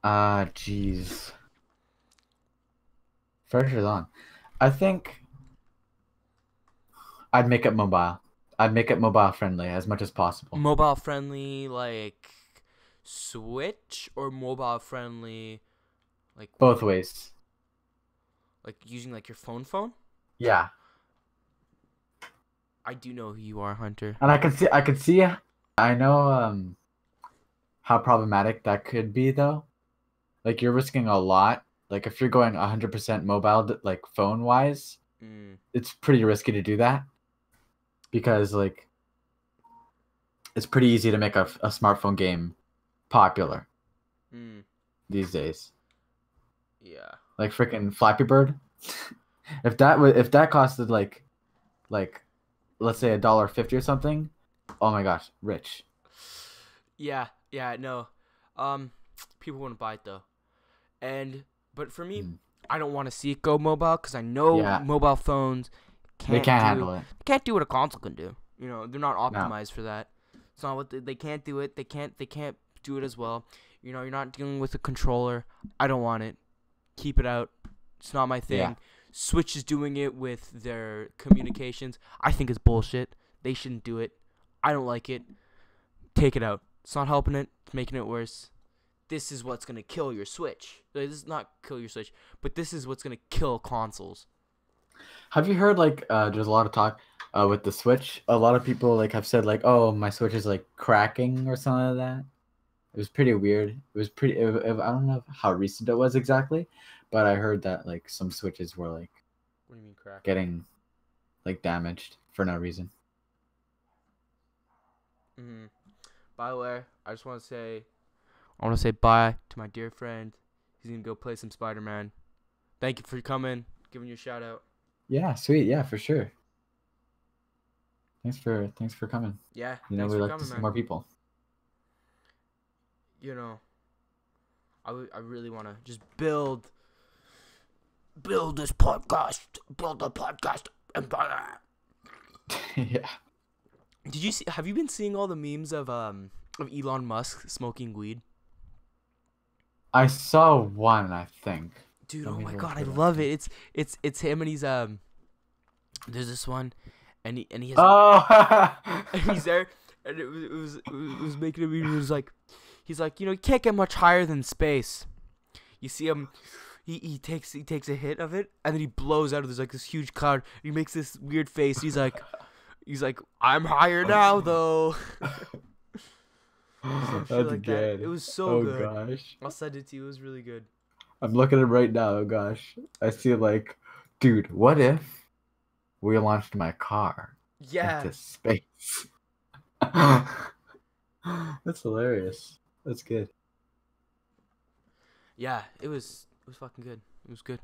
Jeez. Pressure's on. I think I'd make it mobile. I'd make it mobile friendly as much as possible. Mobile friendly, like Switch, or mobile friendly, like Both ways. like using like your phone? Yeah. I do know who you are, Hunter. And I could see I know how problematic that could be though. Like you're risking a lot. Like if you're going 100% mobile like phone wise, it's pretty risky to do that. Because like it's pretty easy to make a smartphone game popular these days. Yeah. Like freaking Flappy Bird. if that costed like let's say $1.50 or something, oh my gosh, rich. Yeah, no. People wouldn't buy it though. But for me, I don't want to see it go mobile because I know mobile phones can't handle it. Can't do what a console can do. You know, they're not optimized for that. It's not what they can't do it. They can't do it as well. You know, you're not dealing with a controller. I don't want it. Keep it out. It's not my thing. Yeah. Switch is doing it with their communications. I think it's bullshit. They shouldn't do it. I don't like it. Take it out. It's not helping it. It's making it worse. This is what's going to kill your Switch. This is not kill your Switch, but this is what's going to kill consoles. Have you heard, like, there's a lot of talk with the Switch. A lot of people, like, have said, like, oh, my Switch is, like, cracking or something like that. It was pretty weird. It was pretty, I don't know how recent it was exactly, but I heard that, like, some Switches were, like, what do you mean cracking? Getting, like, damaged for no reason. By the way, I just want to say bye to my dear friend. He's going to go play some Spider-Man. Thank you for coming. Giving you a shout out. Yeah, sweet. Yeah, for sure. Thanks for coming. Yeah. You know, we like to see more people. You know, I really want to just build this podcast. Build a podcast empire. Yeah. Have you been seeing all the memes of Elon Musk smoking weed? I saw one, I think. Dude, oh my god, I love it. It's him and he's there's this one and he has and he's there and it was making a video. It was like he's like, you know, you can't get much higher than space. You see him he takes a hit of it and then he blows out of there's like this huge cloud. He makes this weird face. He's like I'm higher now though. That's like good. It was so good. Oh gosh. I'll send it to you. It was really good. I'm looking at it right now. Oh gosh. I see like, dude, what if we launched my car into space? That's hilarious. That's good. Yeah, it was fucking good. It was good.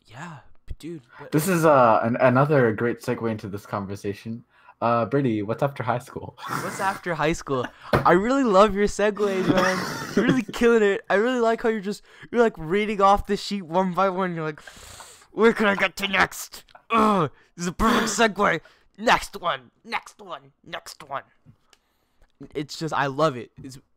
Yeah, but dude. This is another great segue into this conversation. Brady, what's after high school? What's after high school? I really love your segues, man. You're really killing it. I really like how you're like reading off the sheet one by one. You're like, where can I get to next? This is a perfect segue. Next one. It's just, I love it.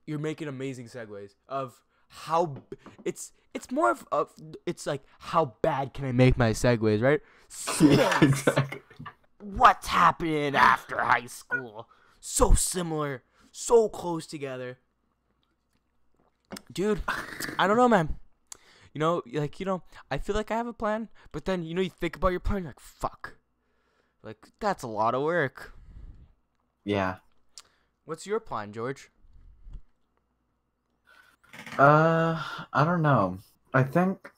You're making amazing segues of how it's more of it's like how bad can I make my segues, right? Yeah, exactly. What's happening after high school? So similar so close together. Dude, I don't know, man. I feel like I have a plan, but then, you think about your plan, you're like, fuck. Like, that's a lot of work. Yeah. What's your plan, George? I don't know. I think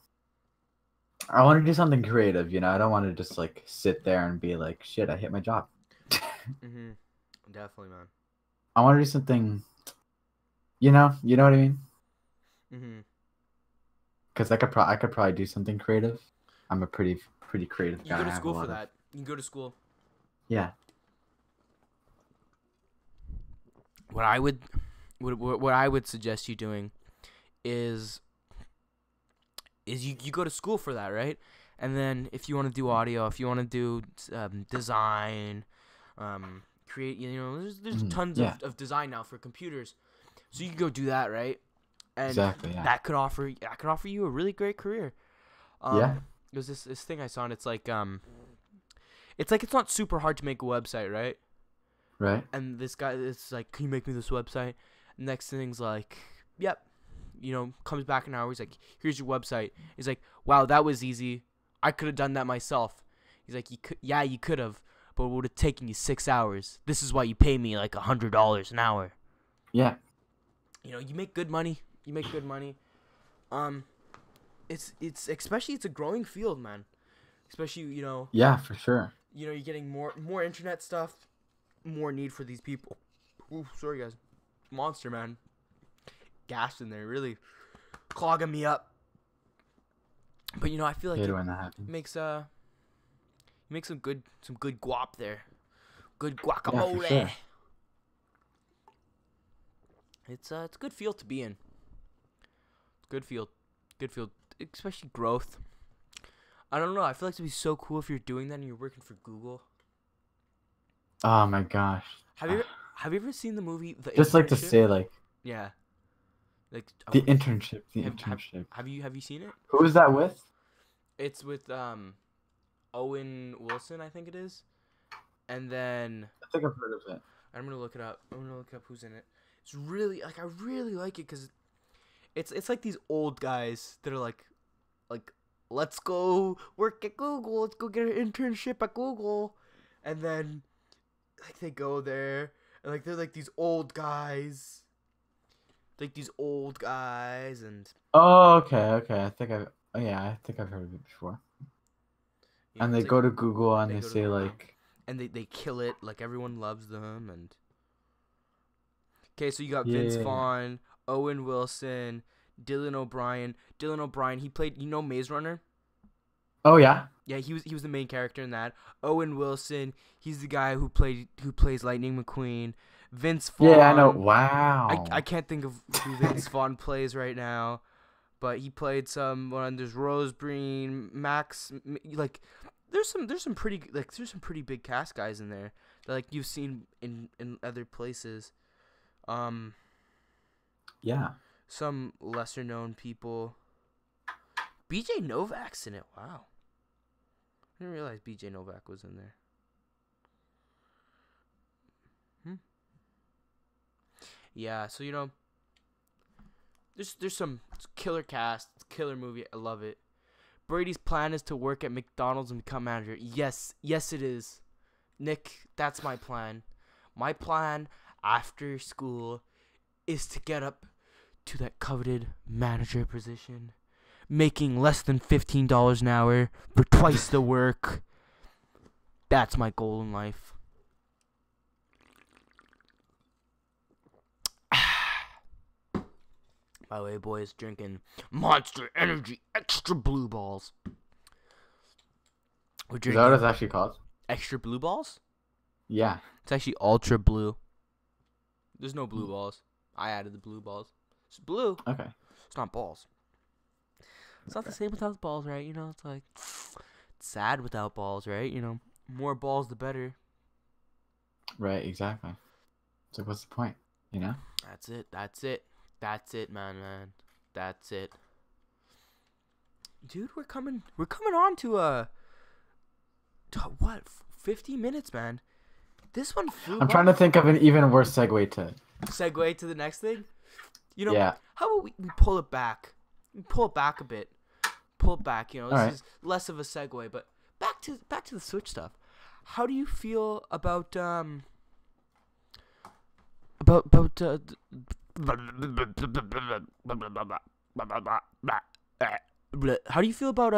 I want to do something creative, I don't want to just like sit there and be like, shit, I hit my job. Mm-hmm. Definitely, man. I want to do something, you know what I mean? Mm-hmm. Because I could probably do something creative. I'm a pretty creative guy. You go to school for that. You can go to school. Yeah. What I would suggest you doing is you go to school for that, right? And then if you want to do audio, if you want to do design, create, there's tons of design now for computers, so you can go do that, right? And exactly, yeah. that could offer you a really great career. Yeah. There's this thing I saw, and it's like it's not super hard to make a website, right? Right. And this guy is like, can you make me this website? Next thing's like, yep. Comes back an hour. He's like, here's your website. He's like, wow, that was easy. I could have done that myself. He's like, you could have, but it would have taken you 6 hours. This is why you pay me like $100 an hour. Yeah. You make good money. It's especially, it's a growing field, man. Especially, Yeah, for sure. You're getting more internet stuff, more need for these people. Ooh, sorry guys. Monster, man. Gas in there, really clogging me up. But I feel like it makes some good guap there. Good guacamole. Yeah, for sure. It's a good field to be in. Good field, especially growth. I don't know. I feel like it'd be so cool if you're doing that and you're working for Google. Oh my gosh. Have you ever seen the movie The Just Internship? like to say, like, yeah, like the internship. Have you seen it? Who is that with? It's with Owen Wilson, I think it is, and then I think I've heard of it. I'm gonna look it up. Who's in it. It's really I really like it because it's like these old guys that are like let's go work at Google. Let's go get an internship at Google, and then like they go there and like they're like these old guys. And Oh, okay. I think I've heard of it before. And they go to Google and they say like, and they kill it, like everyone loves them. And okay, so you got Vince Vaughn, Owen Wilson, Dylan O'Brien. He played, Maze Runner. Oh yeah. Yeah, he was the main character in that. Owen Wilson, he's the guy who plays Lightning McQueen. Vince Vaughn. Yeah, I know. Wow. I can't think of who Vince Vaughn plays right now, but he played someone. There's Rose Breen, Max. Like, there's some pretty big cast guys in there that like you've seen in other places. Yeah. Some lesser known people. BJ Novak's in it. Wow. I didn't realize BJ Novak was in there. Yeah, so there's some killer cast, killer movie. I love it. Brady's plan is to work at McDonald's and become manager. Yes, it is. Nick, that's my plan. My plan after school is to get up to that coveted manager position, making less than $15 an hour for twice the work. That's my goal in life. By the way, boys, drinking Monster Energy Extra Blue Balls. We're Is drinking that what it's actually called? Extra Blue Balls? Yeah. It's actually Ultra Blue. There's no blue balls. I added the blue balls. It's blue. Okay. It's not balls. It's not the same without balls, right? It's like it's sad without balls, right? More balls the better. Right, exactly. So what's the point, That's it, man. That's it. Dude, we're coming on to what? 50 minutes, man. This one flew I'm by. trying to think of an even worse segue to segue to the next thing. You know, Yeah. how about we pull it back? Pull it back a bit. Pull it back. You know, this is less of a segue, but back to the Switch stuff. How do you feel about how do you feel about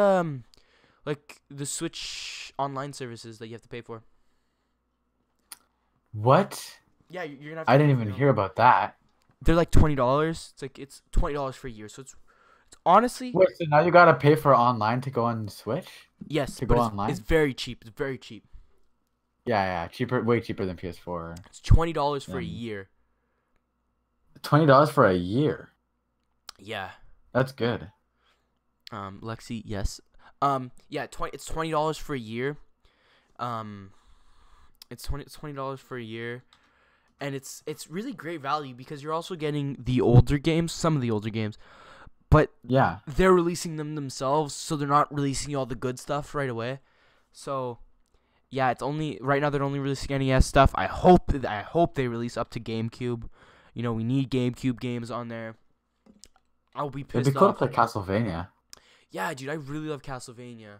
like the Switch online services that you have to pay for? What? Yeah, you're gonna have to I pay didn't for even them. hear about that. They're like $20. It's $20 for a year. So it's honestly Wait, so now you gotta pay for online to go on Switch? yes, To but go it's online? very cheap. It's very cheap. Yeah, cheaper, way cheaper than PS4. It's $20 for a year. $20 for a year. Yeah. That's good. Lexi, yes. Yeah, it's $20 for a year. It's $20 for a year, and it's really great value because you're also getting the older games, some of the older games, but Yeah. they're releasing them themselves, so they're not releasing you all the good stuff right away. So, yeah, it's only right now they're only releasing NES stuff. I hope they release up to GameCube. You know, we need GameCube games on there. I'll be It'd pissed be cool off. to play Castlevania. Yeah, dude, I really love Castlevania,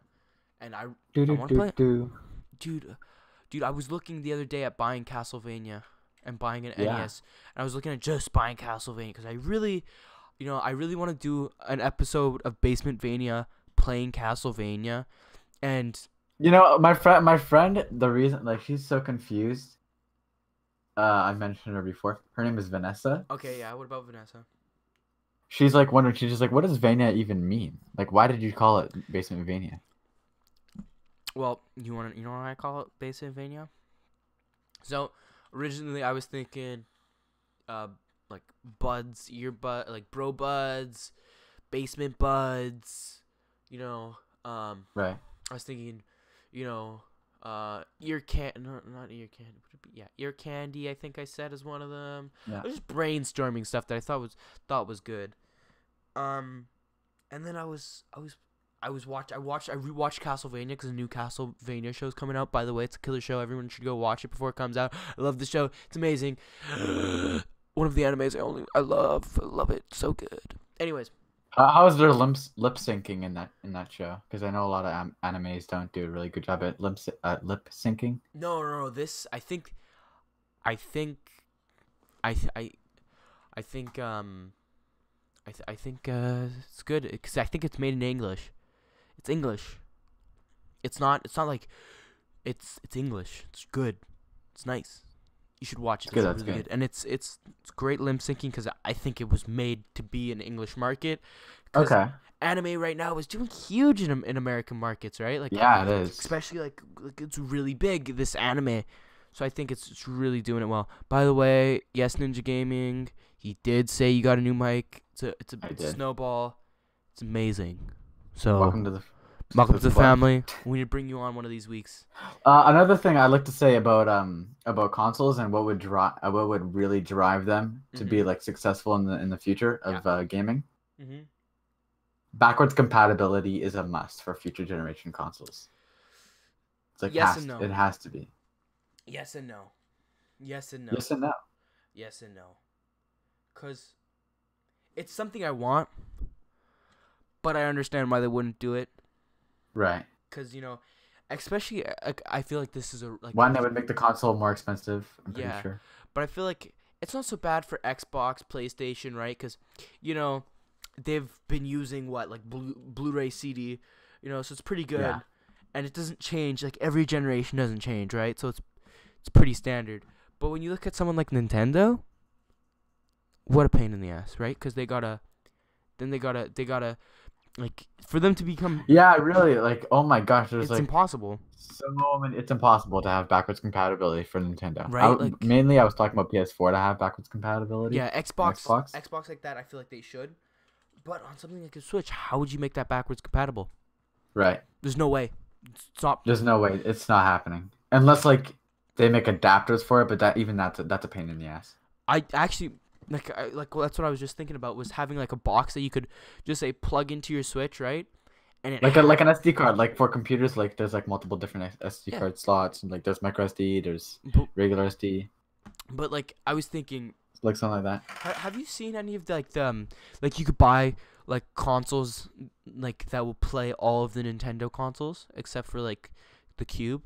and I Do want to play it. do. Dude, I was looking the other day at buying Castlevania and buying an Yeah. NES, and I was looking at just buying Castlevania because I really want to do an episode of Basement Vania playing Castlevania, and You know, my friend, the reason, like, she's so confused. I mentioned her before. Her name is Vanessa. okay, yeah, what about Vanessa? She's like wondering. She's just like, what does Vania even mean? Like, why did you call it Basement Vania? Well, you know what I call it, Basement Vania? So originally I was thinking, like buds, earbud, like bro buds, basement buds, you know, Right. I was thinking, you know, not ear candy. Yeah, ear candy. I think I said is one of them. Yeah. I was just brainstorming stuff that I thought was good. And then I rewatched Castlevania because a new Castlevania show is coming out. By the way, it's a killer show. Everyone should go watch it before it comes out. I love the show. It's amazing. One of the animes I love it. So good. Anyways. How is their lip syncing in that show? Because I know a lot of animes don't do a really good job at lip syncing. No. This I think it's good because I think it's made in English. It's English. It's not like it's English. It's good. It's nice. You should watch it. It's It's really good. And it's great lip syncing because I think it was made to be an English market. Okay. Anime right now is doing huge in American markets, right? Like Yeah, it is. especially like it's really big, this anime. So I think it's really doing it well. By the way, yes, Ninja Gaming, he did say you got a new mic. It's a snowball. It's amazing. So Welcome to the the family. We need to bring you on one of these weeks. Another thing I'd like to say about consoles and what would really drive them to be like successful in the future of gaming. Mm-hmm. Backwards compatibility is a must for future generation consoles. It's like yes and no. It has to be. Yes and no. Yes and no. Yes and no. Yes and no. Cause it's something I want, but I understand why they wouldn't do it. Right. Cause especially I feel like this is one that would make the console more expensive. I'm pretty sure. But I feel like it's not so bad for Xbox, PlayStation, right? Cause they've been using Blu-ray CD, so it's pretty good. Yeah. And it doesn't change, like every generation doesn't change, right? So it's pretty standard. But when you look at someone like Nintendo, what a pain in the ass, right? Because they gotta like for them to become really, like, oh my gosh, there's it's impossible. It's impossible to have backwards compatibility for Nintendo. Right? Mainly I was talking about PS4 to have backwards compatibility. Yeah, Xbox like that, I feel like they should. But on something like a Switch, how would you make that backwards compatible? Right. There's no way. Stop. There's no way. It's not happening. Unless like they make adapters for it, but that's a pain in the ass. I actually that's what I was just thinking about, was having like a box that you could just say plug into your Switch, right? And like an SD card, like for computers, like there's like multiple different SD card slots, and like there's micro SD, there's regular SD. But like I was thinking, like something like that. Have you seen any of like you could buy like consoles like that will play all of the Nintendo consoles except for like the Cube?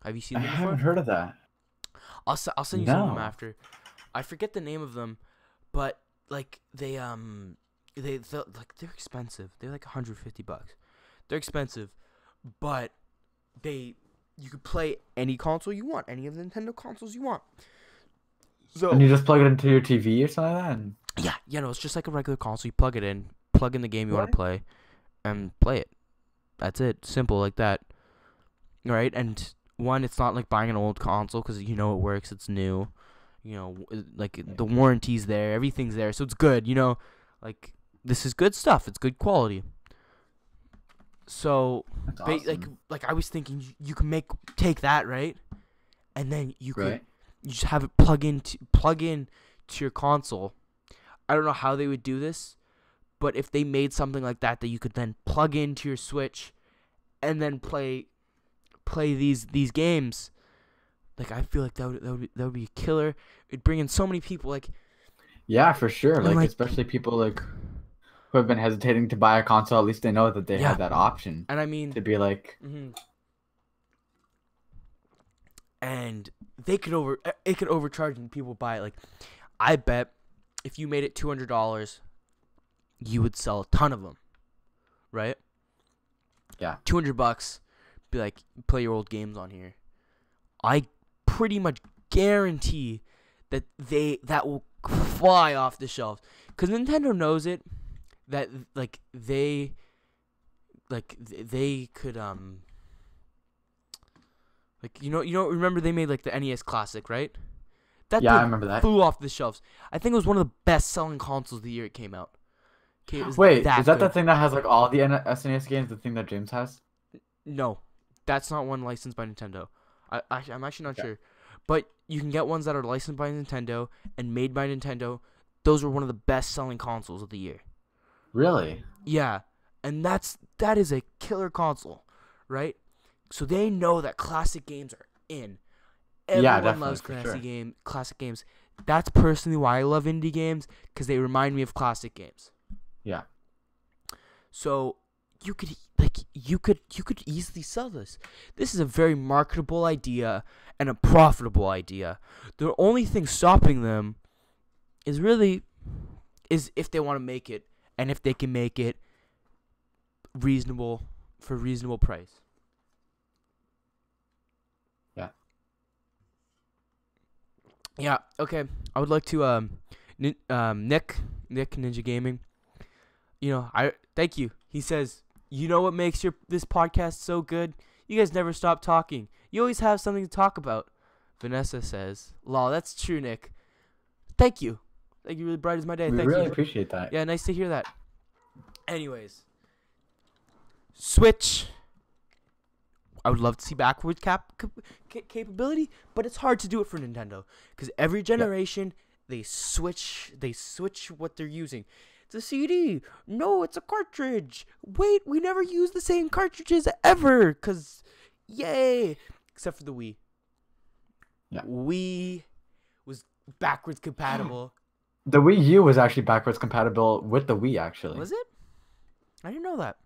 Have you seen I them before? haven't heard of that. I'll send you some of them No. after. I forget the name of them, but like they're expensive. They're like $150. They're expensive, but you could play any console you want, any of the Nintendo consoles you want. So And you just plug it into your TV or something like that? And... yeah, no, it's just like a regular console. You plug it in, plug in the game you want to play, and play it. That's it. Simple like that. All right, and one, it's not like buying an old console because you know it works. It's new. You know, like the warranty's there, everything's there, so it's good. You know, like this is good stuff. It's good quality. So, That's awesome. like I was thinking, you can take that, right, and then you just have it plug in to your console. I don't know how they would do this, but if they made something like that you could then plug into your Switch, and then play these games, like I feel like that would be a killer. It'd bring in so many people, like yeah, for sure. like Especially people like who have been hesitating to buy a console. At least they know that they have that option. And I mean to be like, and it could overcharge and people buy it. Like I bet if you made it $200, you would sell a ton of them, right? Yeah. $200. Be like, play your old games on here. I pretty much guarantee that will fly off the shelves because Nintendo knows it. That they could remember they made like the NES Classic, right? That I remember that. Flew off the shelves. I think it was one of the best selling consoles the year it came out. Wait, is that the thing that has like all the SNES games? The thing that James has? No, that's not one licensed by Nintendo. I'm actually not sure, but you can get ones that are licensed by Nintendo and made by Nintendo. Those were one of the best selling consoles of the year. Really? Yeah, and that is a killer console, right? So they know that classic games are in. Everyone loves classic games. That's personally why I love indie games, because they remind me of classic games. Yeah. So you could easily sell this. This is a very marketable idea and a profitable idea. The only thing stopping them is if they want to make it, and if they can make it reasonable price. Yeah. Yeah. Okay. I would like to Nick Ninja Gaming. You know, I thank you. He says, you know what makes this podcast so good? You guys never stop talking. You always have something to talk about. Vanessa says, lol, that's true, Nick. Thank you. Thank you, really brightens my day. We Thank really you. appreciate that. Yeah, nice to hear that. Anyways, Switch. I would love to see backward capability, but it's hard to do it for Nintendo because every generation they switch what they're using. It's a CD. No, it's a cartridge. Wait, we never use the same cartridges ever. Cause, yay! Except for the Wii. Yeah. Wii was backwards compatible. The Wii U was actually backwards compatible with the Wii, actually. Was it? I didn't know that.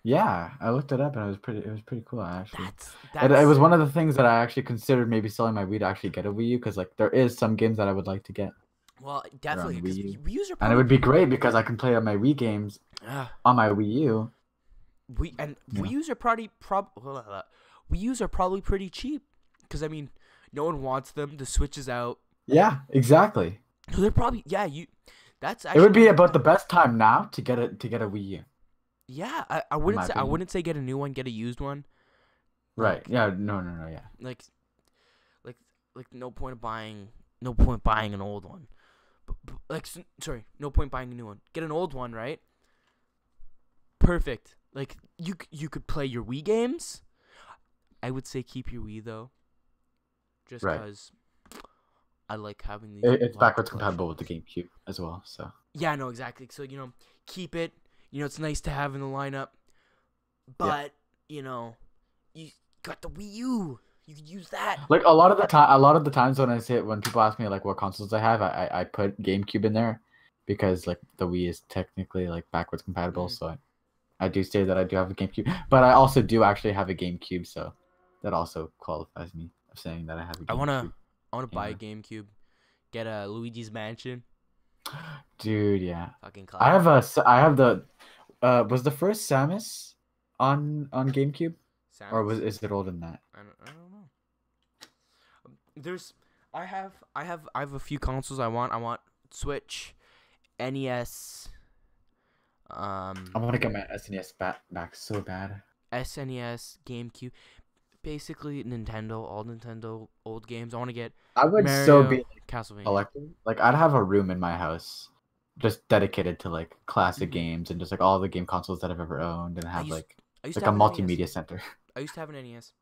Yeah, I looked it up and it was pretty cool, actually. That's it was one of the things that I actually considered maybe selling my Wii to actually get a Wii U, because like there is some games that I would like to get. Well, definitely, because Wii U's are and it would be great because I can play on my Wii games on my Wii U. Wii U's are probably pretty cheap, because I mean, no one wants them. The Switch is out. Yeah, exactly. So they're probably That's actually, it would be about the best time now to get a Wii U. Yeah, I wouldn't say get a new one, get a used one. Right. Yeah. No. Yeah. Like no point buying an old one. No point buying a new one. Get an old one, right? Perfect. Like you could play your Wii games. I would say keep your Wii though. Just because I like having these. It's backwards compatible with the GameCube as well, so. Yeah, no, exactly. So, keep it. It's nice to have in the lineup. But, you got the Wii U. You could use that. Like a lot of the times when people ask me like what consoles I have, I put GameCube in there because like the Wii is technically like backwards compatible, so I do say that I do have a GameCube, but I also do actually have a GameCube, so that also qualifies me of saying that I have a GameCube. I wanna buy a GameCube. Get a Luigi's Mansion. Dude, yeah. Fucking classic. I have the was the first Samus on GameCube? Samus? Or is it older than that? I don't know. I have a few consoles I want. I want Switch, NES. I want to get my SNES back so bad. SNES, GameCube, basically Nintendo, all Nintendo old games. I want to get. I would Mario, so be Castlevania. collector. Like I'd have a room in my house just dedicated to like classic games and just like all the game consoles that I've ever owned, and have like a multimedia center. I used to have an NES.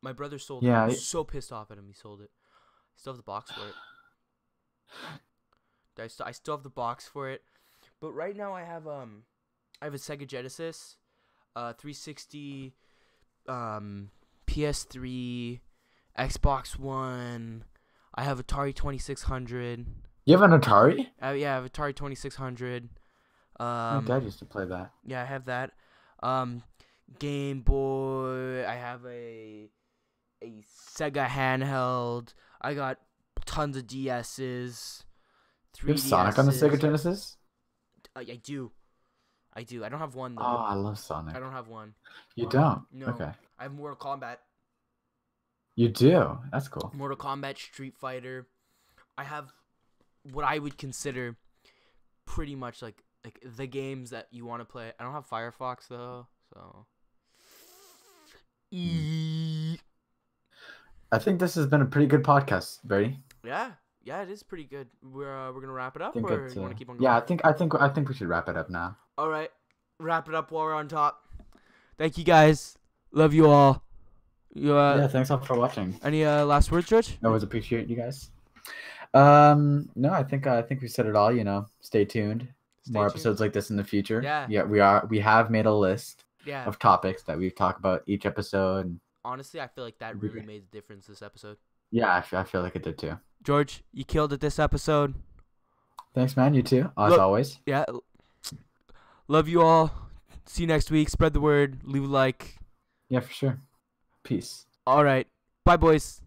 My brother sold it. Yeah, I was so pissed off at him. He sold it. I still have the box for it. I still have the box for it. But right now I have a Sega Genesis, 360, PS3, Xbox One. I have Atari 2600. You have an Atari? Yeah, I have Atari 2600. My dad used to play that. Yeah, I have that. Game Boy. I have a Sega handheld. I got tons of DS's. You have Sonic on the Sega Genesis? I do. I don't have one though. Oh, I love Sonic. I don't have one. You don't? No. Okay. I have Mortal Kombat. You do? That's cool. Mortal Kombat, Street Fighter. I have what I would consider pretty much like the games that you want to play. I don't have Firefox though, so. I think this has been a pretty good podcast, Brady. Yeah, it is pretty good. We're gonna wrap it up, or you want to keep on going? Yeah, I think we should wrap it up now. All right, wrap it up while we're on top. Thank you guys. Love you all. Yeah, thanks all for watching. Any last words, George? I always appreciate you guys. No, I think we said it all. You know, stay tuned. More episodes like this in the future. Yeah, we have made a list of topics that we've talked about each episode. Honestly, I feel like that really made a difference this episode. Yeah, I feel like it did too. George, you killed it this episode. Thanks, man. You too, as always. Yeah. Love you all. See you next week. Spread the word. Leave a like. Yeah, for sure. Peace. All right. Bye, boys.